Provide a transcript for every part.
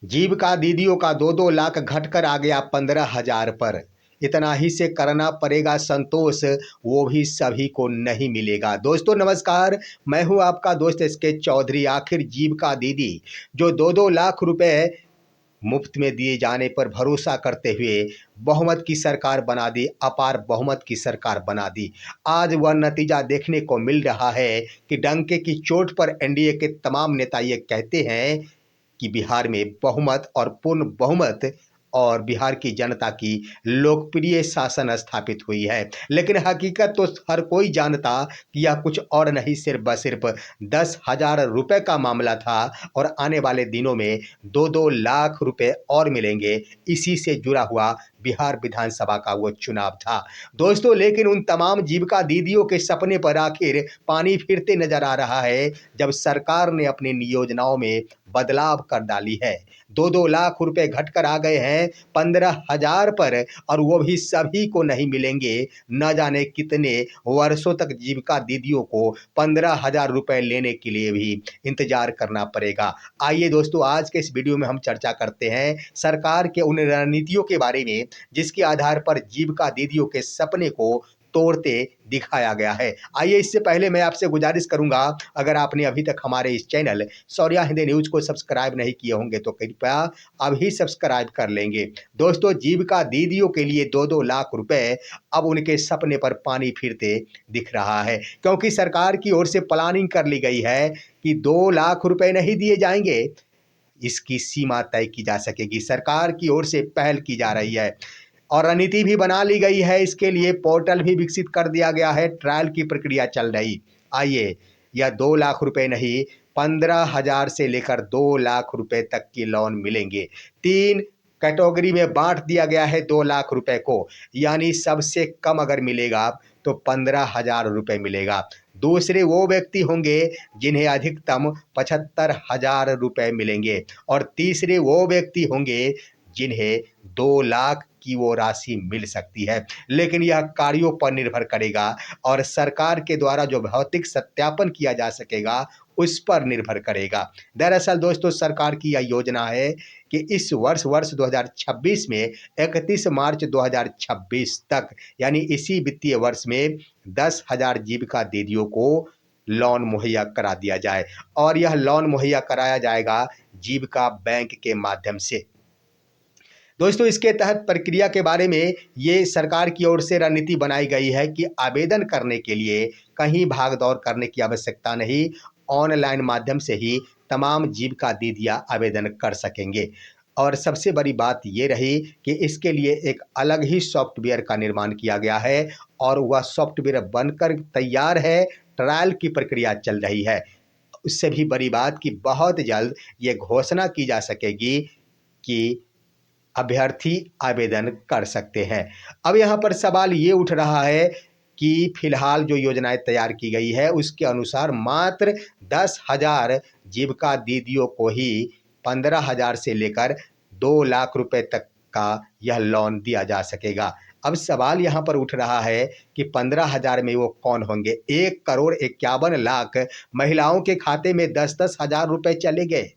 जीविका दीदियों का 2-2 लाख घटकर आ गया 15,000 पर। इतना ही से करना पड़ेगा संतोष, वो भी सभी को नहीं मिलेगा। दोस्तों नमस्कार, मैं हूं आपका दोस्त एसके चौधरी। आखिर जीविका दीदी जो 2-2 लाख रुपए मुफ्त में दिए जाने पर भरोसा करते हुए बहुमत की सरकार बना दी, अपार बहुमत की सरकार बना दी। आज वह नतीजा देखने को मिल रहा है कि डंके की चोट पर एनडीए के तमाम नेता ये कहते हैं कि बिहार में बहुमत और पूर्ण बहुमत और बिहार की जनता की लोकप्रिय शासन स्थापित हुई है। लेकिन हकीकत तो हर कोई जानता कि यह कुछ और नहीं, सिर्फ 10,000 रुपए का मामला था और आने वाले दिनों में 2-2 लाख रुपए और मिलेंगे। इसी से जुड़ा हुआ बिहार विधानसभा का वो चुनाव था दोस्तों। लेकिन उन तमाम जीविका दीदियों के सपने पर आखिर पानी फिरते नजर आ रहा है जब सरकार ने अपनी योजनाओं में बदलाव कर डाली है। 2-2 लाख रुपए घटकर आ गए हैं 15,000 पर, और वो भी सभी को नहीं मिलेंगे। न जाने कितने वर्षों तक जीविका दीदियों को 15,000 रुपए लेने के लिए भी इंतजार करना पड़ेगा। आइए दोस्तों, आज के इस वीडियो में हम चर्चा करते हैं सरकार के उन रणनीतियों के बारे में जिसके आधार पर जीविका दीदियों के सपने को तोड़ते दिखाया गया है। आइए, इससे पहले मैं आपसे गुजारिश करूंगा, अगर आपने अभी तक हमारे इस चैनल शौर्या हिंदी न्यूज को सब्सक्राइब नहीं किए होंगे तो कृपया अभी सब्सक्राइब कर लेंगे। दोस्तों, जीविका दीदियों के लिए 2-2 लाख रुपए अब उनके सपने पर पानी फिरते दिख रहा है, क्योंकि सरकार की ओर से प्लानिंग कर ली गई है कि 2 लाख रुपए नहीं दिए जाएंगे, इसकी सीमा तय की जा सकेगी। सरकार की ओर से पहल की जा रही है और रणनीति भी बना ली गई है। इसके लिए पोर्टल भी विकसित कर दिया गया है, ट्रायल की प्रक्रिया चल रही। आइए, यह 2 लाख रुपए नहीं, 15,000 से लेकर 2 लाख रुपए तक की लोन मिलेंगे। 3 कैटेगरी में बांट दिया गया है 2 लाख रुपए को, यानी सबसे कम अगर मिलेगा तो 15,000 रुपए मिलेगा। दूसरे वो व्यक्ति होंगे जिन्हें अधिकतम 75,000 रुपए मिलेंगे, और तीसरे वो व्यक्ति होंगे जिन्हें 2 लाख की वो राशि मिल सकती है। लेकिन यह कार्यों पर निर्भर करेगा और सरकार के द्वारा जो भौतिक सत्यापन किया जा सकेगा उस पर निर्भर करेगा। दरअसल दोस्तों, सरकार की यह योजना है कि इस वर्ष 2026 में 31 मार्च 2026 तक, यानी इसी वित्तीय वर्ष में 10,000 जीविका दीदियों को लोन मुहैया करा दिया जाए, और यह लोन मुहैया कराया जाएगा जीविका बैंक के माध्यम से। दोस्तों, इसके तहत प्रक्रिया के बारे में ये सरकार की ओर से रणनीति बनाई गई है कि आवेदन करने के लिए कहीं भाग दौड़ करने की आवश्यकता नहीं, ऑनलाइन माध्यम से ही तमाम जीविका दीदियां आवेदन कर सकेंगे। और सबसे बड़ी बात ये रही कि इसके लिए एक अलग ही सॉफ्टवेयर का निर्माण किया गया है और वह सॉफ्टवेयर बनकर तैयार है, ट्रायल की प्रक्रिया चल रही है। उससे भी बड़ी बात कि बहुत जल्द ये घोषणा की जा सकेगी कि अभ्यर्थी आवेदन कर सकते हैं। अब यहाँ पर सवाल ये उठ रहा है कि फिलहाल जो योजनाएं तैयार की गई है उसके अनुसार मात्र 10,000 जीविका दीदियों को ही 15,000 से लेकर 2 लाख रुपए तक का यह लोन दिया जा सकेगा। अब सवाल यहाँ पर उठ रहा है कि 15,000 में वो कौन होंगे? 1,51,00,000 महिलाओं के खाते में 10-10 हज़ार रुपए चले गए।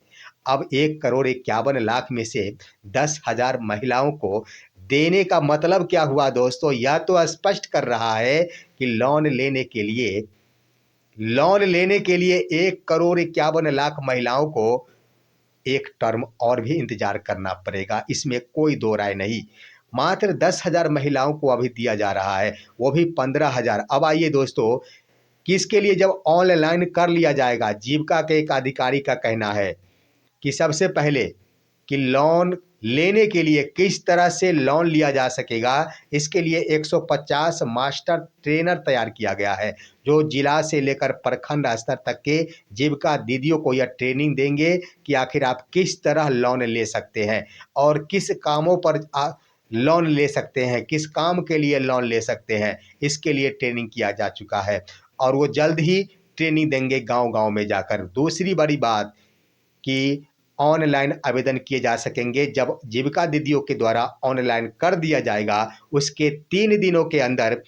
अब 1,51,00,000 में से 10,000 महिलाओं को देने का मतलब क्या हुआ दोस्तों? यह तो स्पष्ट कर रहा है कि लोन लेने के लिए 1,51,00,000 महिलाओं को एक टर्म और भी इंतजार करना पड़ेगा, इसमें कोई दो राय नहीं। मात्र 10,000 महिलाओं को अभी दिया जा रहा है, वो भी 15,000। अब आइए दोस्तों, किसके लिए जब ऑनलाइन कर लिया जाएगा, जीविका के एक अधिकारी का कहना है कि सबसे पहले कि लोन लेने के लिए किस तरह से लोन लिया जा सकेगा, इसके लिए 150 मास्टर ट्रेनर तैयार किया गया है, जो जिला से लेकर प्रखंड स्तर तक के जीविका दीदियों को यह ट्रेनिंग देंगे कि आखिर आप किस तरह लोन ले सकते हैं और किस कामों पर लोन ले सकते हैं, किस काम के लिए लोन ले सकते हैं। इसके लिए ट्रेनिंग किया जा चुका है और वो जल्द ही ट्रेनिंग देंगे गांव-गांव में जाकर। दूसरी बड़ी बात कि ऑनलाइन आवेदन किए जा सकेंगे। जब जीविका दीदियों के द्वारा ऑनलाइन कर दिया जाएगा, उसके 3 दिनों के अंदर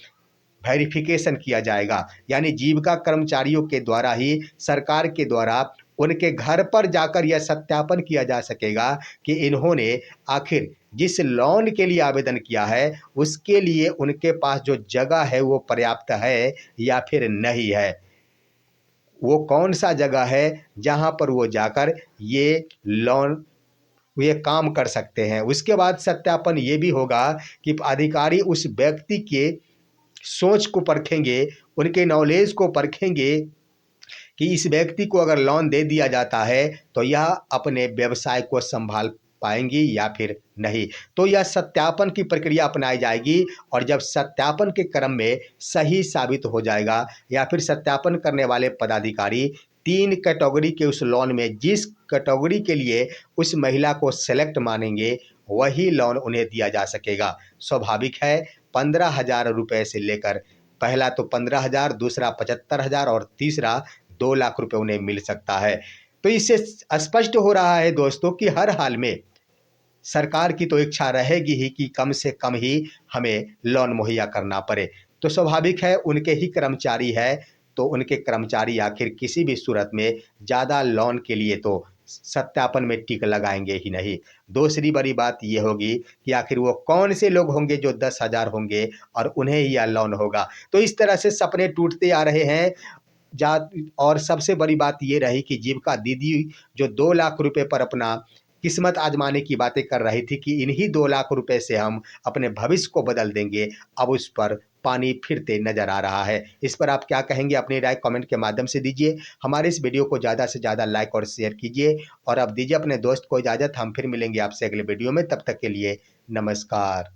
वेरिफिकेशन किया जाएगा, यानी जीविका कर्मचारियों के द्वारा ही सरकार के द्वारा उनके घर पर जाकर यह सत्यापन किया जा सकेगा कि इन्होंने आखिर जिस लोन के लिए आवेदन किया है उसके लिए उनके पास जो जगह है वो पर्याप्त है या फिर नहीं है। वो कौन सा जगह है जहाँ पर वो जाकर ये काम कर सकते हैं। उसके बाद सत्यापन ये भी होगा कि अधिकारी उस व्यक्ति के सोच को परखेंगे, उनके नॉलेज को परखेंगे कि इस व्यक्ति को अगर लोन दे दिया जाता है तो यह अपने व्यवसाय को संभाल पाएंगी या फिर नहीं। तो यह सत्यापन की प्रक्रिया अपनाई जाएगी और जब सत्यापन के क्रम में सही साबित हो जाएगा या फिर सत्यापन करने वाले पदाधिकारी 3 कैटेगरी के उस लोन में जिस कैटेगरी के लिए उस महिला को सेलेक्ट मानेंगे वही लोन उन्हें दिया जा सकेगा। स्वाभाविक है 15,000 रुपये से लेकर, पहला तो 15,000, दूसरा 75,000 और तीसरा 2 लाख रुपए उन्हें मिल सकता है। तो इससे स्पष्ट हो रहा है दोस्तों कि हर हाल में सरकार की तो इच्छा रहेगी ही कि कम से कम ही हमें लोन मुहैया करना पड़े। तो स्वाभाविक है उनके ही कर्मचारी है तो उनके कर्मचारी आखिर किसी भी सूरत में ज़्यादा लोन के लिए तो सत्यापन में टिक लगाएंगे ही नहीं। दूसरी बड़ी बात ये होगी कि आखिर वो कौन से लोग होंगे जो 10,000 होंगे और उन्हें ही यह लोन होगा। तो इस तरह से सपने टूटते आ रहे हैं। जा और सबसे बड़ी बात ये रही कि जीविका दीदी जो 2 लाख रुपए पर अपना किस्मत आजमाने की बातें कर रही थी कि इन्हीं 2 लाख रुपए से हम अपने भविष्य को बदल देंगे, अब उस पर पानी फिरते नजर आ रहा है। इस पर आप क्या कहेंगे? अपनी राय कमेंट के माध्यम से दीजिए। हमारे इस वीडियो को ज़्यादा से ज़्यादा लाइक और शेयर कीजिए और अब दीजिए अपने दोस्त को इजाज़त। हम फिर मिलेंगे आपसे अगले वीडियो में, तब तक के लिए नमस्कार।